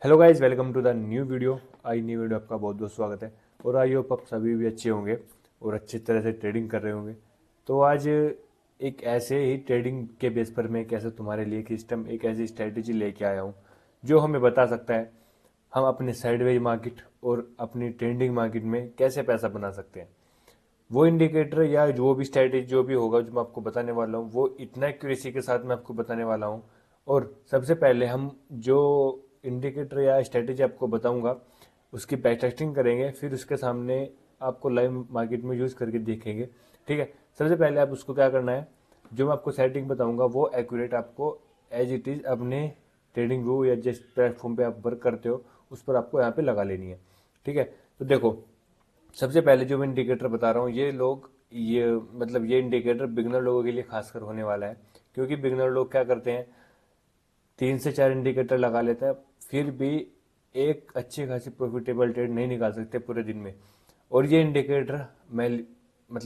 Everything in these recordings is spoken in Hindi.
Hello guys, welcome to the new video. आई न्यू वीडियो आपका बहुत बहुत स्वागत है। और आई होप आप सभी भी अच्छे होंगे और अच्छी तरह से ट्रेडिंग कर रहे होंगे। तो आज एक ऐसे ही ट्रेडिंग के बेस पर मैं कैसे तुम्हारे लिए एक सिस्टम, एक ऐसी स्ट्रेटेजी लेके आया हूँ जो हमें बता सकता है हम अपने साइडवेज मार्केट और अपनी ट्रेंडिंग मार्केट में कैसे पैसा बना सकते हैं। वो इंडिकेटर या जो भी स्ट्रेटेजी जो भी होगा जो मैं आपको बताने वाला हूँ वो इतना एक्यूरेसी के साथ मैं आपको बताने वाला हूँ। और सबसे पहले हम जो इंडिकेटर या स्ट्रेटेजी आपको बताऊंगा उसकी बैक टेस्टिंग करेंगे, फिर उसके सामने आपको लाइव मार्केट में यूज़ करके देखेंगे। ठीक है, सबसे पहले आप उसको क्या करना है, जो मैं आपको सेटिंग बताऊंगा वो एक्यूरेट आपको एज इट इज़ अपने ट्रेडिंग व्यू या जिस प्लेटफॉर्म पे आप वर्क करते हो उस पर आपको यहाँ पे लगा लेनी है। ठीक है, तो देखो, सबसे पहले जो मैं इंडिकेटर बता रहा हूँ ये इंडिकेटर बिगनर लोगों के लिए खासकर होने वाला है। क्योंकि बिगनर लोग क्या करते हैं, 3 से 4 इंडिकेटर लगा लेते हैं, फिर भी एक अच्छी खासी प्रॉफिटेबल ट्रेड नहीं निकाल सकते पूरे दिन में। और ये इंडिकेटर मैं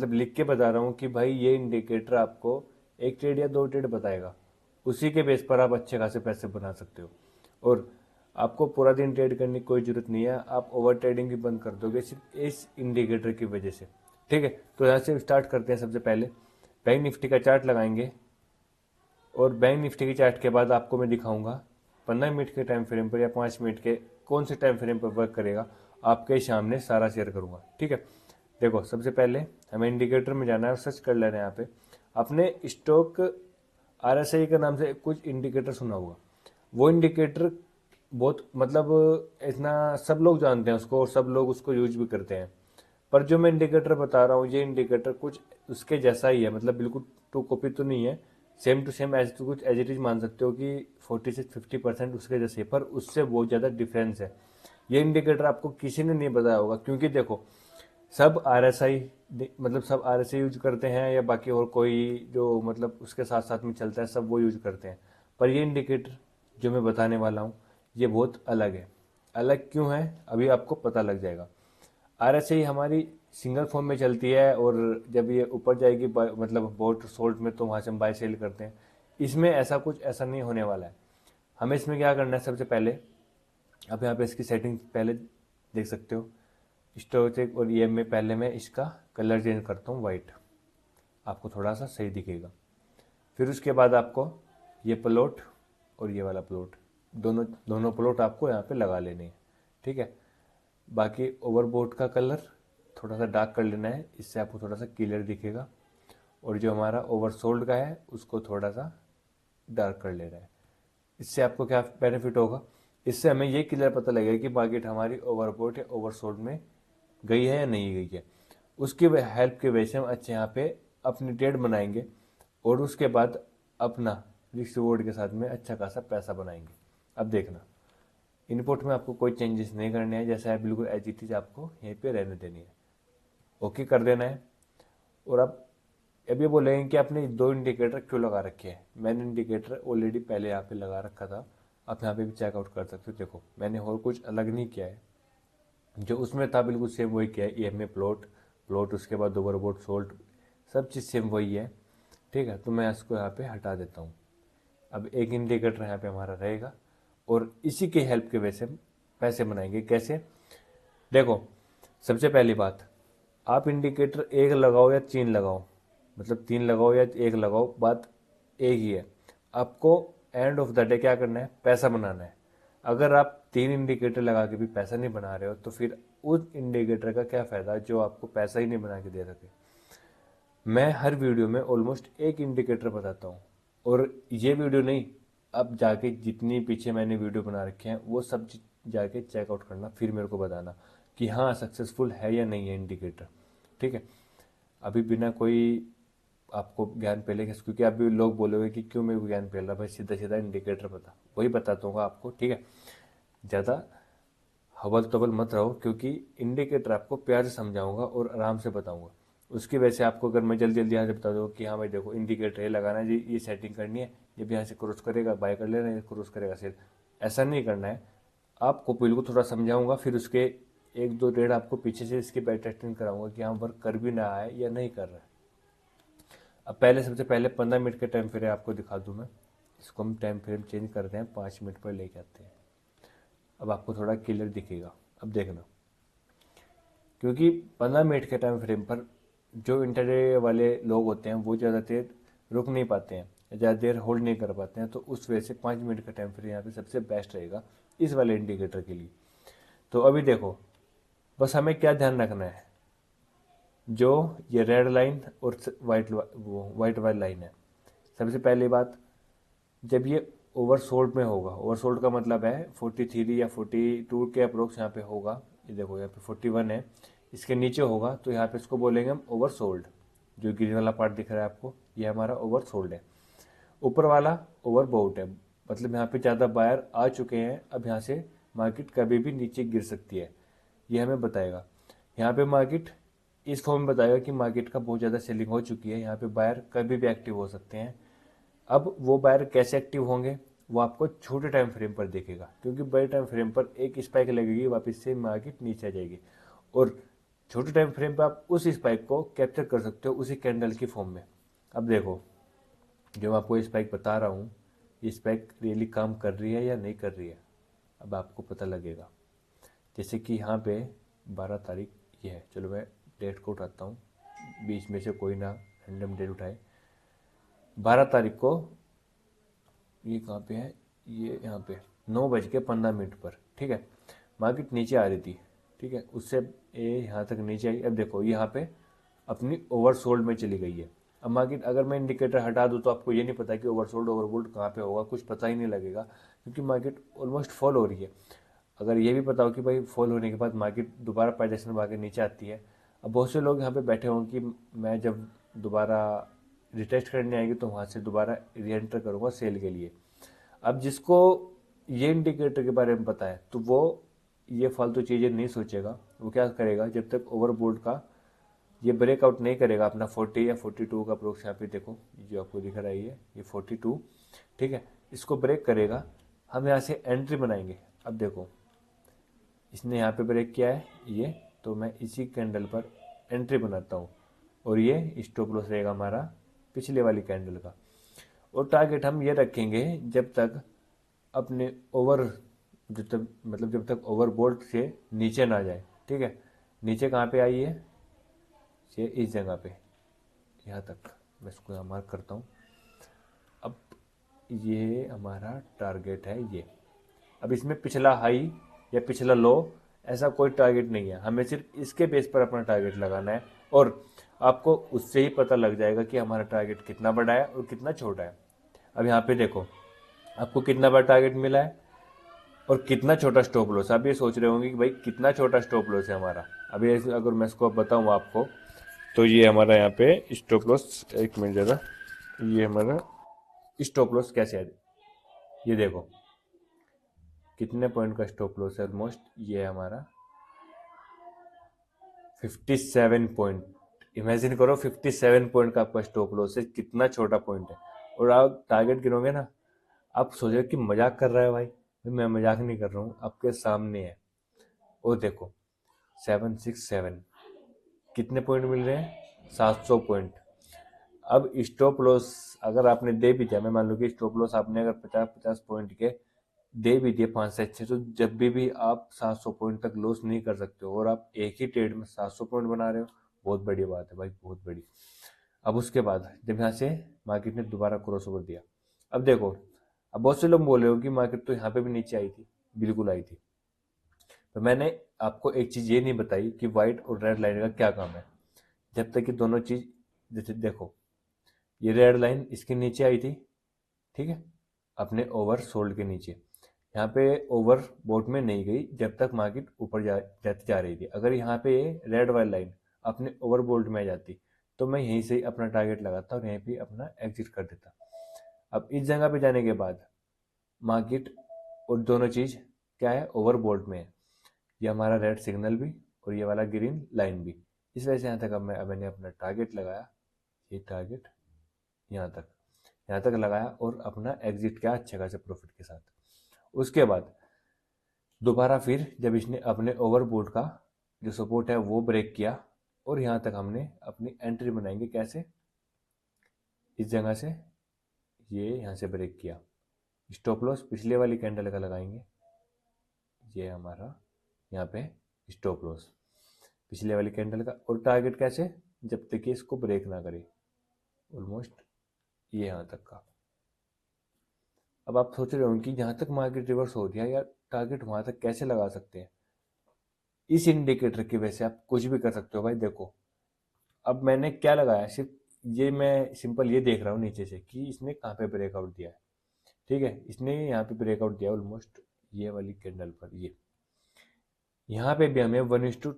लिख के बता रहा हूँ कि भाई ये इंडिकेटर आपको एक ट्रेड या 2 ट्रेड बताएगा, उसी के बेस पर आप अच्छे खासे पैसे बना सकते हो। और आपको पूरा दिन ट्रेड करने की कोई जरूरत नहीं है, आप ओवर ट्रेडिंग भी बंद कर दोगे सिर्फ इस इंडिकेटर की वजह से। ठीक है, तो यहाँ से स्टार्ट करते हैं। सबसे पहले बैंक निफ्टी का चार्ट लगाएंगे और बैंक निफ्टी के चार्ट के बाद आपको मैं दिखाऊंगा 15 मिनट के टाइम फ्रेम पर या 5 मिनट के कौन से टाइम फ्रेम पर वर्क करेगा, आपके सामने सारा शेयर करूंगा। ठीक है, देखो, सबसे पहले हमें इंडिकेटर में जाना है और सर्च कर लेना है यहाँ पे अपने स्टॉक आरएसआई के नाम से कुछ इंडिकेटर सुना होगा। वो इंडिकेटर बहुत इतना सब लोग जानते हैं उसको और सब लोग उसको यूज भी करते हैं। पर जो मैं इंडिकेटर बता रहा हूँ ये इंडिकेटर कुछ उसके जैसा ही है, मतलब बिल्कुल टू कॉपी तो नहीं है, same to same as to कुछ एज इट इज मान सकते हो कि 40 से 50% उसके जैसे, पर उससे बहुत ज़्यादा डिफरेंस है। ये इंडिकेटर आपको किसी ने नहीं बताया होगा, क्योंकि देखो, सब आरएसआई सब आरएसआई यूज करते हैं या बाकी और कोई जो उसके साथ साथ में चलता है सब वो यूज करते हैं। पर ये इंडिकेटर जो मैं बताने वाला हूँ ये बहुत अलग है। अलग क्यों है अभी आपको पता लग जाएगा। आरएसआई हमारी सिंगल फॉर्म में चलती है और जब ये ऊपर जाएगी बोट सोल्ट में तो वहां से हम बाय सेल करते हैं। इसमें ऐसा कुछ ऐसा नहीं होने वाला है। हमें इसमें क्या करना है, सबसे पहले अब यहाँ पे इसकी सेटिंग पहले देख सकते हो, स्टोरेज और ईएम में पहले मैं इसका कलर चेंज करता हूँ वाइट, आपको थोड़ा सा सही दिखेगा। फिर उसके बाद आपको ये प्लॉट और ये वाला प्लॉट, दोनों दोनों प्लॉट आपको यहाँ पे लगा लेने हैं। ठीक है, बाकी ओवरबोट का कलर थोड़ा सा डार्क कर लेना है, इससे आपको थोड़ा सा क्लियर दिखेगा। और जो हमारा ओवरसोल्ड का है उसको थोड़ा सा डार्क कर लेना है। इससे आपको क्या बेनिफिट होगा, इससे हमें ये क्लियर पता लगेगा कि मार्केट हमारी ओवरबोट या ओवरसोल्ड में गई है या नहीं गई है। उसकी हेल्प की वजह से हम अच्छे यहाँ पे अपनी ट्रेड बनाएंगे और उसके बाद अपना रिस्क रिवॉर्ड के साथ में अच्छा खासा पैसा बनाएंगे। अब देखना, इनपुट में आपको कोई चेंजेस नहीं करने हैं, जैसा है बिल्कुल एज इट इज आपको यहीं पे रहने देनी है, ओके कर देना है। और आप अब ये बोलेंगे कि आपने 2 इंडिकेटर क्यों लगा रखे हैं। मैंने इंडिकेटर ऑलरेडी पहले यहाँ पे लगा रखा था, आप यहाँ पे भी चेकआउट कर सकते हो। देखो, मैंने और कुछ अलग नहीं किया है, जो उसमें था बिल्कुल सेम वही किया है। ईएमए प्लॉट प्लॉट उसके बाद ओवरबोट सोल्ट, सब चीज़ सेम वही है। ठीक है, तो मैं इसको यहाँ पे हटा देता हूँ। अब एक इंडिकेटर यहाँ पे हमारा रहेगा और इसी की हेल्प की वजह से हम पैसे बनाएंगे। कैसे, देखो, सबसे पहली बात, आप इंडिकेटर एक लगाओ या 3 लगाओ, 3 लगाओ या एक लगाओ, बात एक ही है। आपको एंड ऑफ द डे क्या करना है, पैसा बनाना है। अगर आप 3 इंडिकेटर लगा के भी पैसा नहीं बना रहे हो तो फिर उस इंडिकेटर का क्या फायदा जो आपको पैसा ही नहीं बना के दे सके। मैं हर वीडियो में ऑलमोस्ट एक इंडिकेटर बताता हूँ। और ये वीडियो नहीं, अब जाके जितनी पीछे मैंने वीडियो बना रखे हैं वो सब जाके चेकआउट करना, फिर मेरे को बताना कि हाँ सक्सेसफुल है या नहीं है इंडिकेटर। ठीक है, अभी बिना कोई आपको ज्ञान पहले, क्योंकि अभी लोग बोलोगे कि क्यों मेरे को ज्ञान पहला, भाई सीधा सीधा इंडिकेटर बता, वही बताता हूँ आपको। ठीक है, ज़्यादा हवल तवल मत रहो, क्योंकि इंडिकेटर आपको प्यार से समझाऊंगा और आराम से बताऊंगा। उसकी वजह से आपको अगर मैं जल्दी जल्दी यहाँ से बता दूँ कि हाँ भाई देखो इंडिकेटर ये लगाना है जी, ये सेटिंग करनी है, ये भी यहाँ से क्रॉस करेगा बाय कर लेना, ये क्रॉस करेगा सेल, ऐसा नहीं करना है। आपको बिल्कुल थोड़ा समझाऊंगा, फिर उसके 1-2 ट्रेड आपको पीछे से इसकी बैक टेस्टिंग कराऊंगा कि हाँ वर्क कर भी रहा है या नहीं कर रहा है। अब पहले सबसे पहले 15 मिनट के टाइम फ्रेम आपको दिखा दूँ मैं। इसको हम टाइम फ्रेम चेंज करते हैं, 5 मिनट पर लेके आते हैं। अब आपको थोड़ा क्लियर दिखेगा। अब देखना, क्योंकि 15 मिनट के टाइम फ्रेम पर जो इंटरडे वाले लोग होते हैं वो ज़्यादा देर रुक नहीं पाते हैं, ज़्यादा देर होल्ड नहीं कर पाते हैं, तो उस वजह से 5 मिनट का टाइम फ्रेम यहाँ पे सबसे बेस्ट रहेगा इस वाले इंडिकेटर के लिए। तो अभी देखो, बस हमें क्या ध्यान रखना है, जो ये रेड लाइन और वाइट वाली लाइन है। सबसे पहली बात, जब ये ओवरसोल्ड में होगा, ओवरसोल्ड का मतलब है 43 या 42 के अप्रोक्स यहाँ पे होगा, ये देखो यहाँ पे 41 है, इसके नीचे होगा तो यहाँ पे इसको बोलेंगे हम ओवरसोल्ड। जो ग्रीन वाला पार्ट दिख रहा है आपको, ये हमारा ओवरसोल्ड है। ऊपर वाला ओवरबॉट है, मतलब यहाँ पे ज़्यादा बायर आ चुके हैं, अब यहाँ से मार्केट कभी भी नीचे गिर सकती है, ये हमें बताएगा। यहाँ पे मार्केट इस फॉर्म में बताएगा कि मार्केट का बहुत ज़्यादा सेलिंग हो चुकी है, यहाँ पे बायर कभी भी एक्टिव हो सकते हैं। अब वो बायर कैसे एक्टिव होंगे वो आपको छोटे टाइम फ्रेम पर देखेगा, क्योंकि बड़े टाइम फ्रेम पर एक स्पाइक लगेगी, वापस से मार्केट नीचे आ जाएगी, और छोटे टाइम फ्रेम पर आप उस स्पाइक को कैप्चर कर सकते हो उसी कैंडल की फॉर्म में। अब देखो, जो मैं आपको ये स्पाइक बता रहा हूँ, ये स्पाइक रियली काम कर रही है या नहीं कर रही है, अब आपको पता लगेगा। जैसे कि यहाँ पे 12 तारीख ये है, चलो मैं डेट को उठाता हूँ, बीच में से कोई ना रैंडम डेट उठाए। 12 तारीख को ये कहाँ पे है, ये यहाँ पे 9:15 पर, ठीक है, मार्केट नीचे आ रही थी, ठीक है, उससे ये यहाँ तक नीचे आई। अब देखो यहाँ पे अपनी ओवरसोल्ड में चली गई है। अब मार्केट, अगर मैं इंडिकेटर हटा दूँ तो आपको ये नहीं पता कि ओवरसोल्ड ओवरबोल्ड कहाँ पे होगा, कुछ पता ही नहीं लगेगा, क्योंकि मार्केट ऑलमोस्ट फॉल हो रही है। अगर ये भी पता हो कि भाई फॉल होने के बाद मार्केट दोबारा प्राइजेशन में आके नीचे आती है, अब बहुत से लोग यहाँ पे बैठे होंगे कि मैं जब दोबारा रिटेस्ट करने आएगी तो वहाँ से दोबारा री एंटर करूँगा सेल के लिए। अब जिसको ये इंडिकेटर के बारे में पता है तो वो ये फालतू चीज़ें नहीं सोचेगा, वो क्या करेगा, जब तक ओवरबोल्ड का ये ब्रेकआउट नहीं करेगा अपना 40 या 42 का अप्रोक्स, यहाँ पे देखो जो आपको दिख रहा है ये 42, ठीक है, इसको ब्रेक करेगा, हम यहाँ से एंट्री बनाएंगे। अब देखो इसने यहाँ पे ब्रेक किया है ये, तो मैं इसी कैंडल पर एंट्री बनाता हूँ, और ये स्टॉप लॉस रहेगा हमारा पिछले वाली कैंडल का। और टारगेट हम ये रखेंगे जब तक अपने ओवर, जब तक मतलब जब तक ओवरबोल्ट से नीचे ना जाए, ठीक है। नीचे कहाँ पे आई है, ये इस जगह पे, यहाँ तक मैं इसको यहाँ मार्क करता हूँ। अब ये हमारा टारगेट है ये। अब इसमें पिछला हाई या पिछला लो ऐसा कोई टारगेट नहीं है, हमें सिर्फ इसके बेस पर अपना टारगेट लगाना है, और आपको उससे ही पता लग जाएगा कि हमारा टारगेट कितना बड़ा है और कितना छोटा है। अब यहाँ पे देखो आपको कितना बड़ा टारगेट मिला है और कितना छोटा स्टॉप लॉस। आप ये सोच रहे होंगे कि भाई कितना छोटा स्टॉप लॉस है हमारा। अभी अगर मैं इसको बताऊँ आपको, तो ये हमारा यहाँ पे स्टॉप लॉस, एक मिनट ज़रा, ये हमारा स्टॉप लॉस कैसे है, ये देखो कितने पॉइंट का स्टॉप लॉस है, ऑलमोस्ट ये हमारा 57 पॉइंट। इमेजिन करो 57 पॉइंट का आपका स्टॉप लॉस है, कितना छोटा पॉइंट है। और आप टारगेट गिनोगे ना, आप सोचो कि मजाक कर रहा है भाई, मैं मजाक नहीं कर रहा हूँ, आपके सामने है। और देखो 767 कितने पॉइंट मिल रहे हैं, 700 पॉइंट। अब स्टॉप लॉस अगर आपने दे भी दिया, मैं मान लो कि स्टॉप लॉस आपने अगर 50-50 पॉइंट के दे भी दिए 5 से 6, तो जब भी आप 700 पॉइंट तक लॉस नहीं कर सकते हो, और आप एक ही ट्रेड में 700 पॉइंट बना रहे हो, बहुत बड़ी बात है भाई, बहुत बड़ी। अब उसके बाद जब यहाँ से मार्केट ने दोबारा क्रॉस ओवर दिया, अब देखो, अब बहुत से लोग बोले हो कि मार्केट तो यहाँ पे भी नीचे आई थी, बिल्कुल आई थी, तो मैंने आपको एक चीज ये नहीं बताई कि व्हाइट और रेड लाइन का क्या काम है। जब तक कि दोनों चीज, जैसे देखो ये रेड लाइन इसके नीचे आई थी, ठीक है, अपने ओवर सोल्ड के नीचे, यहाँ पे ओवर बोट में नहीं गई जब तक मार्केट ऊपर जाती जा रही थी। अगर यहाँ पे रेड वाली लाइन अपने ओवर बोल्ट में आ जाती तो मैं यहीं से अपना टारगेट लगाता और यहीं पे अपना एग्जिट कर देता। अब इस जगह पे जाने के बाद मार्केट और दोनों चीज क्या है, ओवर बोल्ट में है, ये हमारा रेड सिग्नल भी और ये वाला ग्रीन लाइन भी। इस वजह से यहाँ तक अब मैंने अपना टारगेट लगाया, ये टारगेट यहाँ तक लगाया और अपना एग्जिट किया अच्छे खासे प्रॉफिट के साथ। उसके बाद दोबारा फिर जब इसने अपने ओवरबोट का जो सपोर्ट है वो ब्रेक किया, और यहाँ तक हमने अपनी एंट्री बनाएंगे कैसे, इस जगह से ये यहाँ से ब्रेक किया, स्टॉप लॉस पिछले वाली कैंडल का लगाएंगे, ये हमारा यहाँ पे स्टॉप लॉस पिछले वाली कैंडल का। और टारगेट कैसे, जब तक कि इसको ब्रेक ना करे, ऑलमोस्ट ये यहाँ तक का। अब आप सोच रहे हो कि यहाँ तक मार्केट रिवर्स हो गया यार, टारगेट वहां तक कैसे लगा सकते हैं। इस इंडिकेटर की वजह से आप कुछ भी कर सकते हो भाई। देखो अब मैंने क्या लगाया, सिर्फ ये मैं सिंपल ये देख रहा हूँ नीचे से कि इसने कहाँ पे ब्रेकआउट दिया है। ठीक है, इसने यहाँ पे ब्रेकआउट दिया ऑलमोस्ट ये वाली कैंडल पर। ये यहाँ पे भी हमें 1:,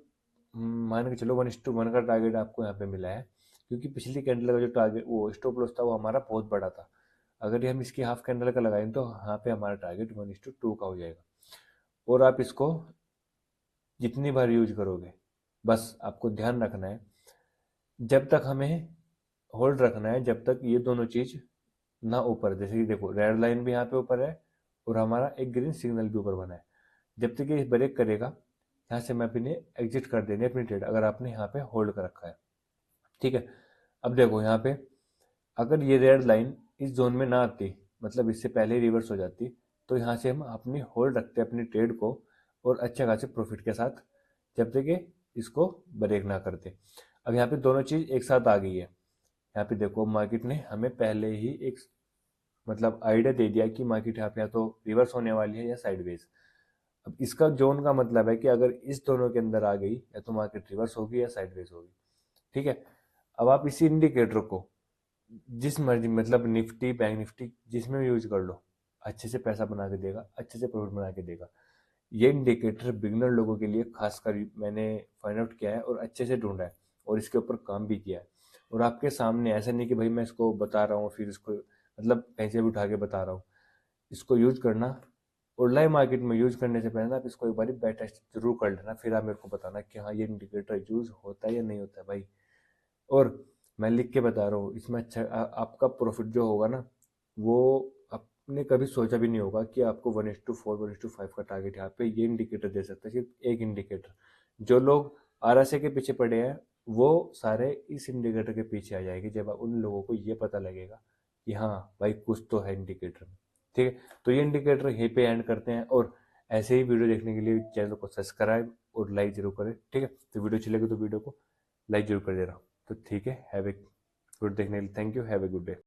मान के चलो 1:1 का टारगेट आपको यहाँ पे मिला है, क्योंकि पिछली कैंडल का जो टारगेट वो स्टॉप लॉस था वो हमारा बहुत बड़ा था। अगर ये हम इसकी हाफ कैंडल का लगाएं तो यहाँ पे हमारा टारगेट 1:2 का हो जाएगा। और आप इसको जितनी बार यूज करोगे, बस आपको ध्यान रखना है, जब तक हमें होल्ड रखना है, जब तक ये दोनों चीज ना ऊपर, जैसे कि देखो रेड लाइन भी यहाँ पे ऊपर है और हमारा एक ग्रीन सिग्नल भी ऊपर बना है, जब तक ये ब्रेक करेगा यहाँ से मैं अपने एग्जिट कर देनी अपनी ट्रेड, अगर आपने यहाँ पे होल्ड कर रखा है। ठीक है, अब देखो यहाँ पे अगर ये रेड लाइन इस जोन में ना आती, मतलब इससे पहले ही रिवर्स हो जाती, तो यहाँ से हम अपनी होल्ड रखते अपनी ट्रेड को और अच्छे खासे प्रॉफिट के साथ, जब तक कि इसको ब्रेक ना करते। अब यहाँ पे दोनों चीज एक साथ आ गई है। यहाँ पे देखो मार्केट ने हमें पहले ही एक मतलब आइडिया दे दिया कि मार्केट यहाँ पे या तो रिवर्स होने वाली है या साइडवेज। अब इसका जोन का मतलब है कि अगर इस दोनों के अंदर आ गई या तो मार्केट रिवर्स होगी या साइडवेज होगी। ठीक है, अब आप इसी इंडिकेटर को जिस मर्जी मतलब निफ्टी बैंक निफ्टी जिसमें भी यूज कर लो, अच्छे से पैसा बना के देगा, अच्छे से प्रॉफिट बना के देगा। ये इंडिकेटर बिगनर लोगों के लिए खासकर मैंने फाइंड आउट किया है और अच्छे से ढूंढा है और इसके ऊपर काम भी किया है। और आपके सामने ऐसा नहीं कि भाई मैं इसको बता रहा हूँ फिर इसको मतलब कहीं से भी उठा के बता रहा हूँ। इसको यूज करना और लाइव मार्केट में यूज करने से पहले ना आप इसको एक बार बैक टेस्ट जरूर कर लेना, फिर आप मेरे को बताना कि हाँ ये इंडिकेटर यूज होता है या नहीं होता है भाई। और मैं लिख के बता रहा हूँ इसमें अच्छा आपका प्रॉफिट जो होगा ना, वो आपने कभी सोचा भी नहीं होगा कि आपको 1:4 1:5 का टारगेट यहाँ पे ये इंडिकेटर दे सकता है, सिर्फ एक इंडिकेटर। जो लोग आरएसए के पीछे पड़े हैं वो सारे इस इंडिकेटर के पीछे आ जाएंगे जब उन लोगों को ये पता लगेगा कि हाँ भाई कुछ तो है इंडिकेटर में। ठीक है, तो ये इंडिकेटर यहीं पे एंड करते हैं और ऐसे ही वीडियो देखने के लिए चैनल को सब्सक्राइब और लाइक जरूर करें। ठीक है, तो वीडियो अच्छी लगे तो वीडियो को लाइक जरूर कर दे रहा हूँ। तो ठीक है, हैव ए गुड देखने के लिए thank you, have a good day.